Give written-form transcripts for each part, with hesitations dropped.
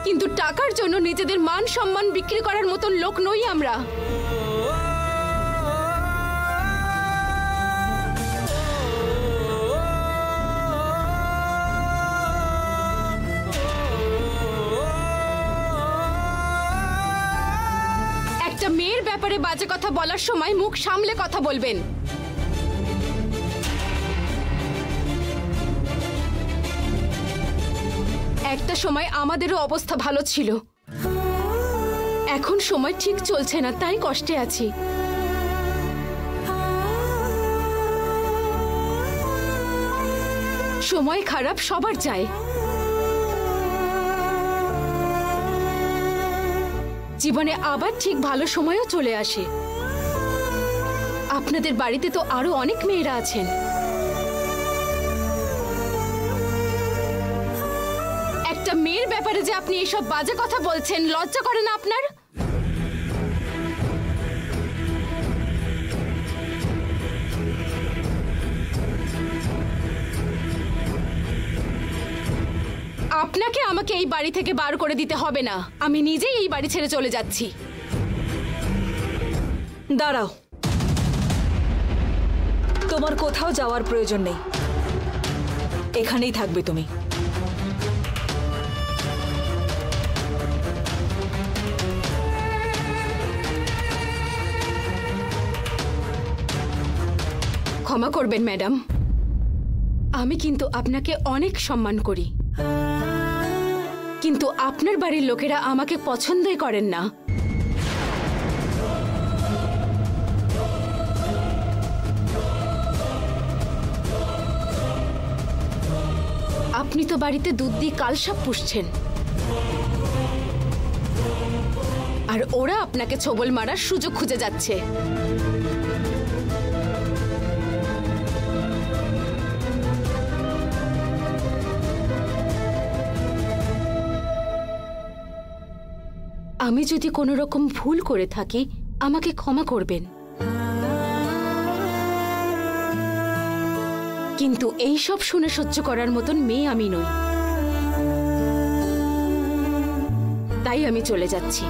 কিন্তু টাকার জন্য নিজেদের মান সম্মান বিক্রি করার মতন লোক নই আমরা। একটা মেয়ের ব্যাপারে বাজে কথা বলার সময় মুখ সামলে কথা বলবেন। একটা সময় আমাদেরও অবস্থা ভালো ছিল, এখন সময় ঠিক চলছে না, তাই কষ্টে আছি। সময় খারাপ সবার যায়, জীবনে আবার ঠিক ভালো সময়ও চলে আসে। আপনাদের বাড়িতে তো আরো অনেক মেয়েরা আছেন। একটা মেয়ের ব্যাপারে যে আপনি এইসব বাজে কথা বলছেন, লজ্জা করে না আপনার? আপনাকে আমাকে এই বাড়ি থেকে বার করে দিতে হবে না, আমি নিজেই এই বাড়ি ছেড়ে চলে যাচ্ছি। দাঁড়াও, তোমার কোথাও যাওয়ার প্রয়োজন নেই, এখানেই থাকবে তুমি। ক্ষমা করবেন ম্যাডাম, আমি কিন্তু আপনাকে অনেক সম্মান করি, কিন্তু আপনার বাড়ির লোকেরা আমাকে পছন্দই করেন না। আপনি তো বাড়িতে দুধ দিয়ে কালসাপ পুষছেন, আর ওরা আপনাকে ছোবল মারার সুযোগ খুঁজে যাচ্ছে। আমি যদি কোনো রকম ভুল করে থাকি আমাকে ক্ষমা করবেন, কিন্তু এই সব শুনে সহ্য করার মতন মেয়ে আমি নই, তাই আমি চলে যাচ্ছি।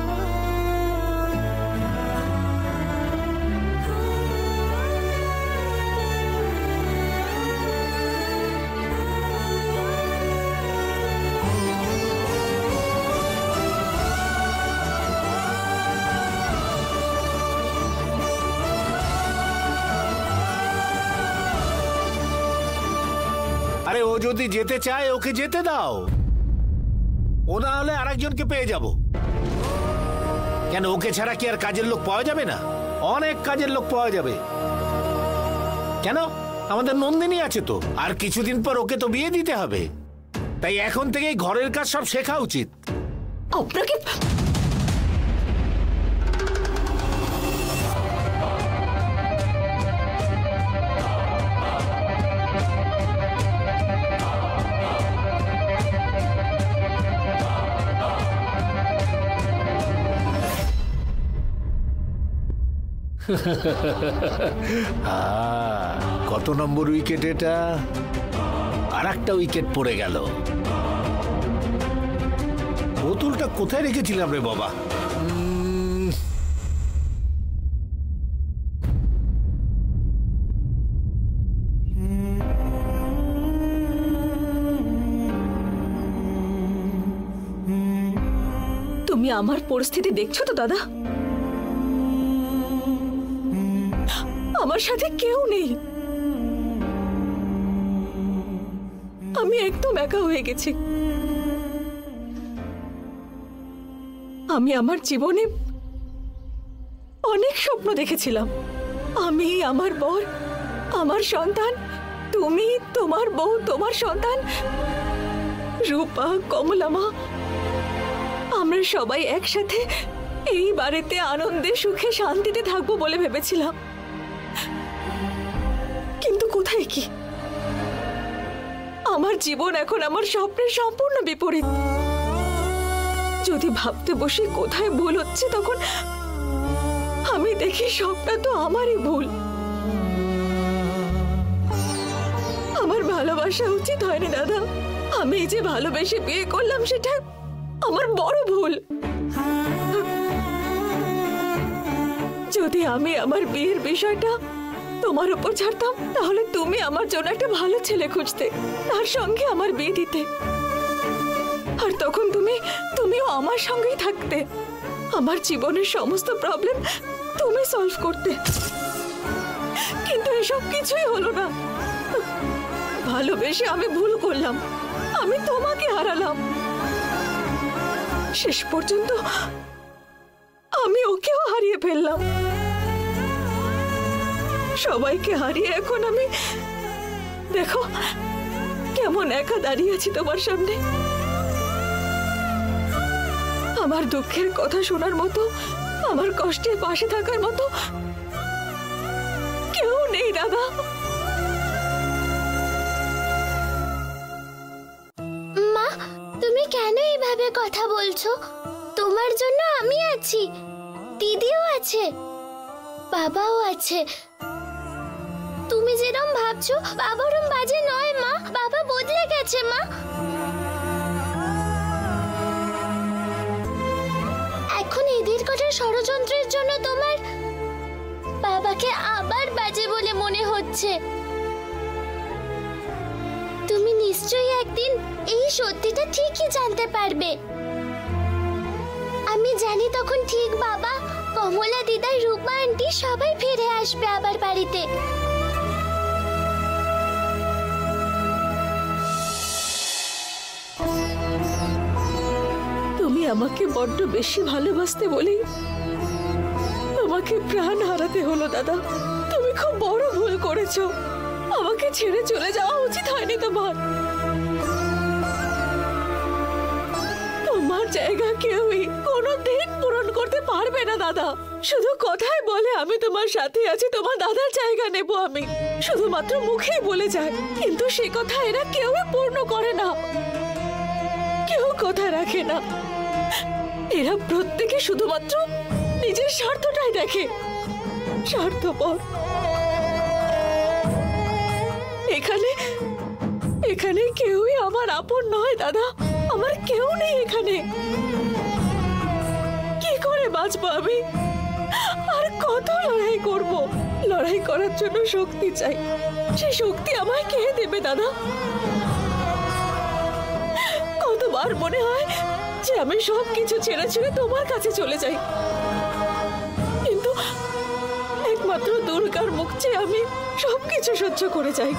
আরে ও যদি যেতে চায় ওকে যেতে দাও, ও না হলে আরেকজনকে পেয়ে যাব। কেন, ওকে ছাড়া কি আর কাজের লোক পাওয়া যাবে না? অনেক কাজের লোক পাওয়া যাবে। কেন, আমাদের নন্দিনী আছে তো, আর কিছুদিন পর ওকে তো বিয়ে দিতে হবে, তাই এখন থেকেই ঘরের কাজ সব শেখা উচিত। আপনাকে কত নম্বর উইকেট এটা? আর একটা উইকেট পড়ে গেল। বোতলটা কোথায় রেখেছিলাম রে বাবা? তুমি আমার পরিস্থিতি দেখছো তো দাদা? আমার সাথে কেউ নেই, আমি একদম একা হয়ে গেছি। আমি আমার জীবনে অনেক স্বপ্ন দেখেছিলাম, আমি, আমার বর, আমার সন্তান, তুমি, তোমার বউ, তোমার সন্তান, রূপা, কমলা মা, আমরা সবাই একসাথে এই বাড়িতে আনন্দে সুখে শান্তিতে থাকবো বলে ভেবেছিলাম, কিন্তু কোথায় কি? আমার জীবন এখন আমার স্বপ্নের সম্পূর্ণ বিপরীত। যদি ভাবতে বসি কোথায় ভুল হচ্ছে, তখন আমি দেখি সবটা তো আমারই ভুল। আমার ভালোবাসা উচিত হয়নি দাদা। আমি যে ভালোবেসে বিয়ে করলাম সেটা আমার বড় ভুল। যদি আমি আমার বিয়ের বিষয়টা তোমার উপর ছাড়তাম তাহলে তুমি আমার জন্য একটা ভালো ছেলে খুঁজতে, তার সঙ্গে আমার বিয়ে দিতে, আর তখন তুমিও আমার সঙ্গেই থাকতে। আমার জীবনের সমস্ত প্রবলেম তুমি সলভ করতে। কিন্তু এসব কিছুই হলো না। ভালোবেসে আমি ভুল করলাম, আমি তোমাকে হারালাম। শেষ পর্যন্ত আমি ওকেও হারিয়ে ফেললাম। সবাইকে হারিয়ে এখন আমি দেখো কেমন একা দাঁড়িয়ে আছি তোমার সামনে। আমার দুঃখের কথা শোনার মতো, আমার কষ্টের পাশে থাকার মতো কেউ নেই দাদা। মা, তুমি কেন এইভাবে কথা বলছো? তোমার জন্য আমি আছি, দিদিও আছে, বাবাও আছে। তুমি যেরকম ভাবছো বাবা ওরম বাজে নয় মা, বাবা বদলে গেছে মা। এখন এদের কটার ষড়যন্ত্রের জন্য তোমার বাবাকে আবার বাজে বলে মনে হচ্ছে। তুমি নিশ্চয়ই একদিন এই সত্যিটা ঠিকই জানতে পারবে। আমি জানি তখন ঠিক বাবা, কমলা দিদা, রূপা আন্টি সবাই ফিরে আসবে আবার বাড়িতে। তুমি আমাকে বড্ড বেশি ভালোবাসতে বলি তোমাকে প্রাণ হারাতে হলো দাদা। তুমি খুব বড় ভুল করেছো। আমাকে ছেড়ে চলে যাওয়া উচিত হয়নি তোমার। তোমার জায়গা কেউই কোনোদিন পূরণ করতে পারবে না দাদা। শুধু কথায় বলে আমি তোমার সাথে আছি, তোমার দাদার জায়গা নেব আমি, শুধুমাত্র মুখেই বলে যায়, কিন্তু সে কথা এরা কেউই পূর্ণ করে না, কেউ কথা রাখে না। এরা প্রত্যেকে শুধুমাত্র নিজের স্বার্থটাই দেখে, স্বার্থপর। এখানে কেউই আমার আপন নয় দাদা, আমার কেউ নেই এখানে। কি করে বাঁচবো আমি? আর কত লড়াই করব? লড়াই করার জন্য শক্তি চাই, সেই শক্তি আমায় কে দেবে দাদা? কতবার মনে হয় যে আমি সবকিছু ছেড়ে ছেড়ে তোমার কাছে চলে যাই, কিন্তু একমাত্র দুর্গার মুখ চেয়ে আমি সবকিছু সহ্য করে যাই।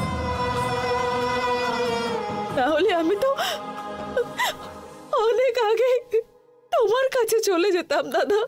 তাহলে আমি তো অনেক আগে তোমার কাছে চলে যেতাম দাদা।